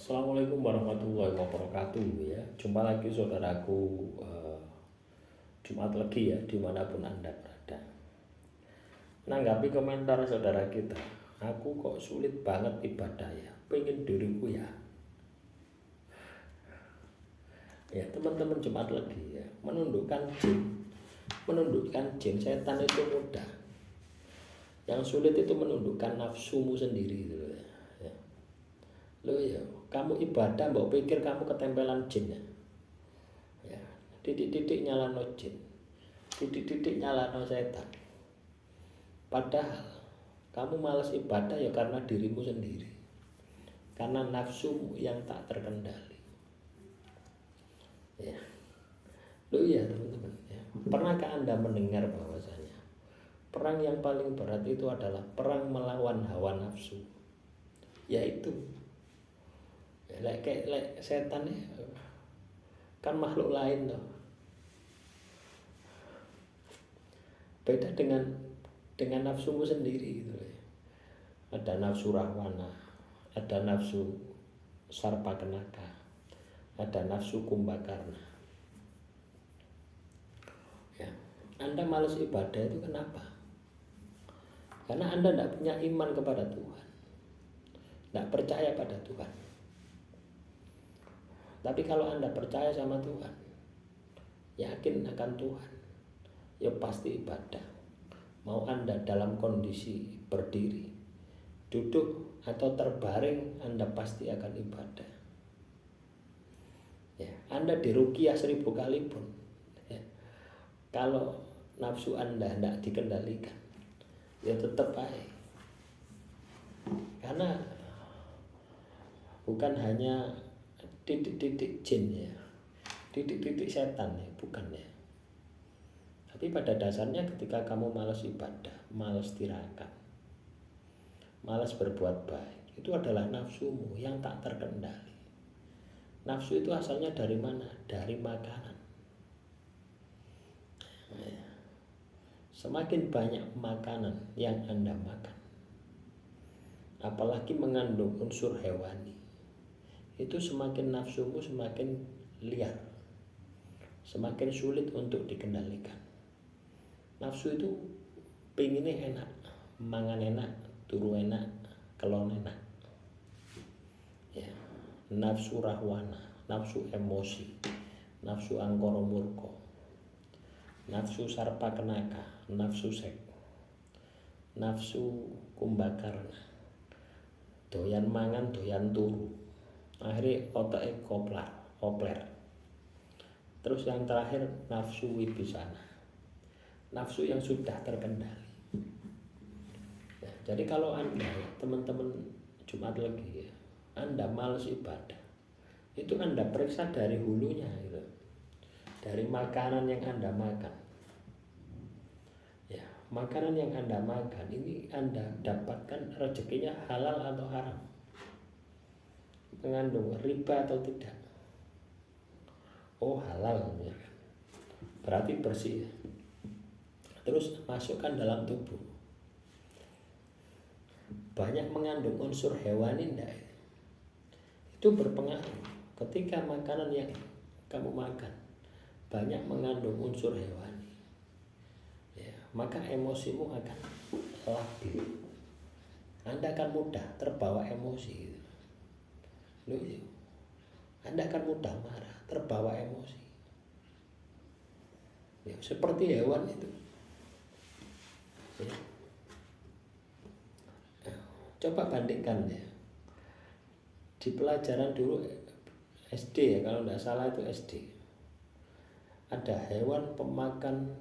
Assalamualaikum warahmatullahi wabarakatuh ya. Jumpa lagi saudaraku Jumat Legi ya dimanapun Anda berada. Menanggapi komentar saudara kita, aku kok sulit banget ibadah ya, pengen diriku ya. Ya teman-teman Jumat Legi ya, menundukkan jin setan itu mudah. Yang sulit itu menundukkan nafsumu sendiri gitu ya. Lo ya, kamu ibadah mbok pikir kamu ketempelan jin ya. Ya, titik-titik nyalano jin. Titik-titik nyalano setan. Padahal kamu malas ibadah ya karena dirimu sendiri. Karena nafsumu yang tak terkendali. Ya. Lo ya teman-teman ya. Pernahkah Anda mendengar bahwasanya perang yang paling berat itu adalah perang melawan hawa nafsu? Yaitu lek setan ya, kan makhluk lain loh. Beda dengan nafsumu sendiri gitu ya. Ada nafsu rahwana, ada nafsu sarpakenaka, ada nafsu kumbakarna. Ya, Anda malas ibadah itu kenapa? Karena Anda tidak punya iman kepada Tuhan, tidak percaya pada Tuhan. Tapi kalau Anda percaya sama Tuhan, yakin akan Tuhan, ya pasti ibadah. Mau Anda dalam kondisi berdiri, duduk, atau terbaring, Anda pasti akan ibadah. Ya, Anda diruqyah 1000 kali pun, ya, kalau nafsu Anda tidak dikendalikan, ya tetap baik. Karena bukan hanya titik-titik jin ya, titik-titik setan ya, bukan ya. Tapi pada dasarnya ketika kamu malas ibadah, malas tirakat, malas berbuat baik, itu adalah nafsumu yang tak terkendali. Nafsu itu asalnya dari mana? Dari makanan. Semakin banyak makanan yang Anda makan, apalagi mengandung unsur hewani, itu semakin nafsumu semakin liar, semakin sulit untuk dikendalikan. Nafsu itu pengennya enak, mangan enak, turu enak, kelon enak. Ya, nafsu rahwana, nafsu emosi, nafsu angkara murka, nafsu sarpakenaka, nafsu sek, nafsu kumbakarna, doyan mangan, doyan turu, akhirnya otaknya kopler. Terus yang terakhir nafsu wibisana, nafsu yang sudah terkendali. Ya, jadi kalau Anda teman-teman Jumat Legi ya, Anda malas ibadah, itu Anda periksa dari hulunya gitu. Dari makanan yang Anda makan. Ya, makanan yang Anda makan ini Anda dapatkan rezekinya halal atau haram, mengandung riba atau tidak. Oh halal ya, berarti bersih. Terus masukkan dalam tubuh, banyak mengandung unsur hewani enggak? Itu berpengaruh. Ketika makanan yang kamu makan banyak mengandung unsur hewani, ya, maka emosimu akan labil. Anda akan mudah terbawa emosi. Loh, Anda akan mudah marah, terbawa emosi. Ya, seperti hewan itu. Ya. Coba bandingkan ya. Di pelajaran dulu SD ya, kalau tidak salah itu SD. Ada hewan pemakan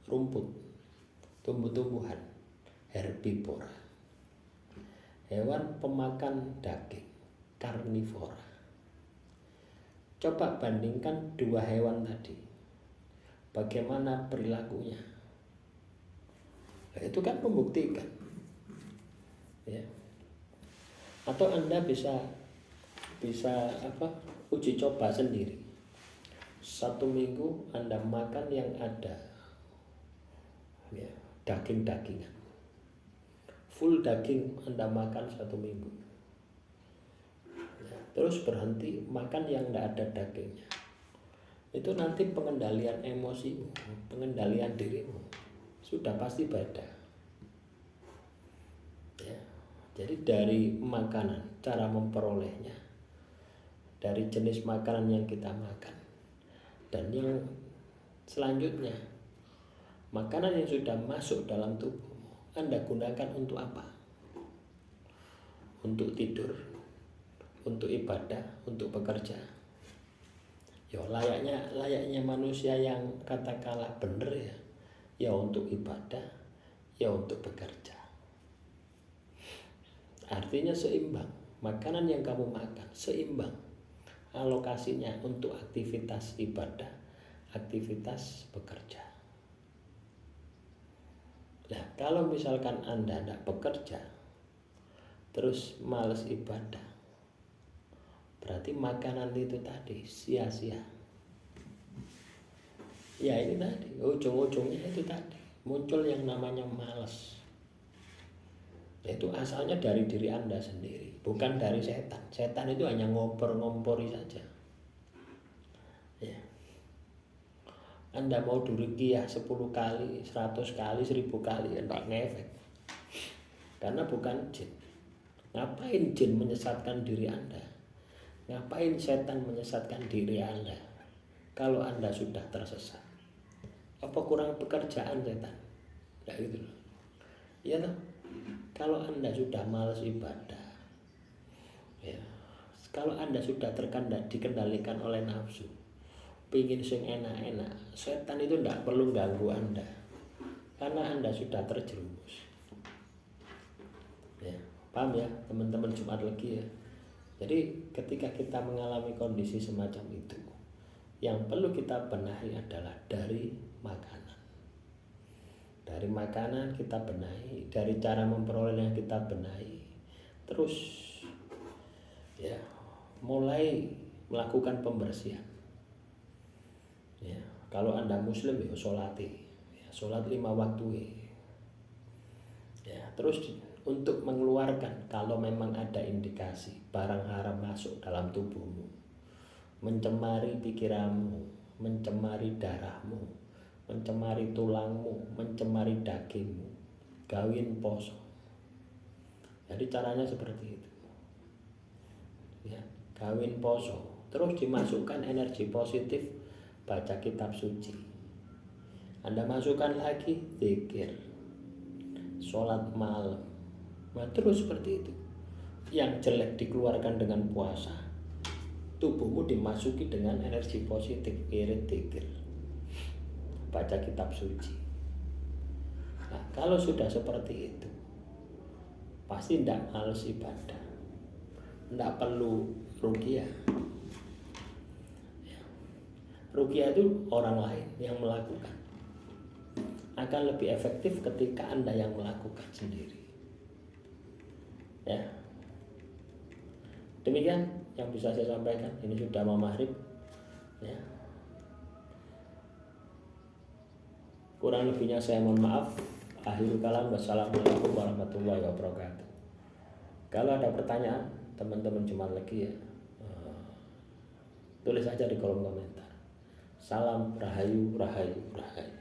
rumput, tumbuh-tumbuhan, herbivora. Hewan pemakan daging, karnivora. Coba bandingkan dua hewan tadi, bagaimana perilakunya. Nah, itu kan membuktikan ya. Atau Anda bisa uji coba sendiri. 1 minggu Anda makan yang ada ya, daging-dagingan, full daging Anda makan 1 minggu. terus berhenti makan yang tidak ada dagingnya, itu nanti pengendalian emosimu, pengendalian dirimu sudah pasti beda ya. Jadi dari makanan, cara memperolehnya, dari jenis makanan yang kita makan, dan yang selanjutnya makanan yang sudah masuk dalam tubuhmu Anda gunakan untuk apa? Untuk tidur, untuk ibadah, untuk bekerja. Ya layaknya manusia yang katakanlah benar ya. Ya untuk ibadah, ya untuk bekerja. Artinya seimbang. Makanan yang kamu makan seimbang. Alokasinya untuk aktivitas ibadah, aktivitas bekerja. Nah, kalau misalkan Anda tidak bekerja, terus malas ibadah, berarti makanan itu tadi sia-sia. Ya ini tadi, ujung-ujungnya itu tadi, muncul yang namanya malas. Itu asalnya dari diri Anda sendiri, bukan dari setan. Setan itu hanya ngompor-ngompori saja. Ya. Anda mau ruqyah 10 kali, 100 kali, 1000 kali, ya enggak ngefek. Karena bukan jin. Ngapain jin menyesatkan diri Anda? Ngapain setan menyesatkan diri Anda? Kalau Anda sudah tersesat, apa kurang pekerjaan setan? Nah gitu loh. Ya toh? Kalau Anda sudah malas ibadah, ya, kalau Anda sudah dikendalikan oleh nafsu, pingin sing enak-enak, setan itu tidak perlu ganggu Anda, karena Anda sudah terjerumus. Ya, paham ya teman-teman Jumat Legi ya. Jadi ketika kita mengalami kondisi semacam itu, yang perlu kita benahi adalah dari makanan. Dari makanan kita benahi, dari cara memperolehnya kita benahi. Terus ya, mulai melakukan pembersihan. Ya, kalau Anda muslim ya sholati, ya, sholat 5 waktu. Ya, terus untuk mengeluarkan kalau memang ada indikasi barang haram masuk dalam tubuhmu, mencemari pikiranmu, mencemari darahmu, mencemari tulangmu, mencemari dagingmu, gawin poso. Jadi caranya seperti itu. Ya, gawin poso, terus dimasukkan energi positif, baca kitab suci. Anda masukkan lagi zikir, sholat malam. Nah, terus seperti itu. Yang jelek dikeluarkan dengan puasa, tubuhmu dimasuki dengan energi positif, irit zikir, baca kitab suci. Nah, kalau sudah seperti itu, pasti tidak males ibadah, tidak perlu ruqyah. Ruqyah itu orang lain yang melakukan, akan lebih efektif ketika Anda yang melakukan sendiri. Ya, demikian yang bisa saya sampaikan. Ini sudah mau maghrib. Ya. Kurang lebihnya saya mohon maaf. Akhirul kalam, wassalamualaikum warahmatullahi wabarakatuh. Kalau ada pertanyaan teman-teman Jumat Legi ya, tulis saja di kolom komentar. Salam rahayu, rahayu, rahayu.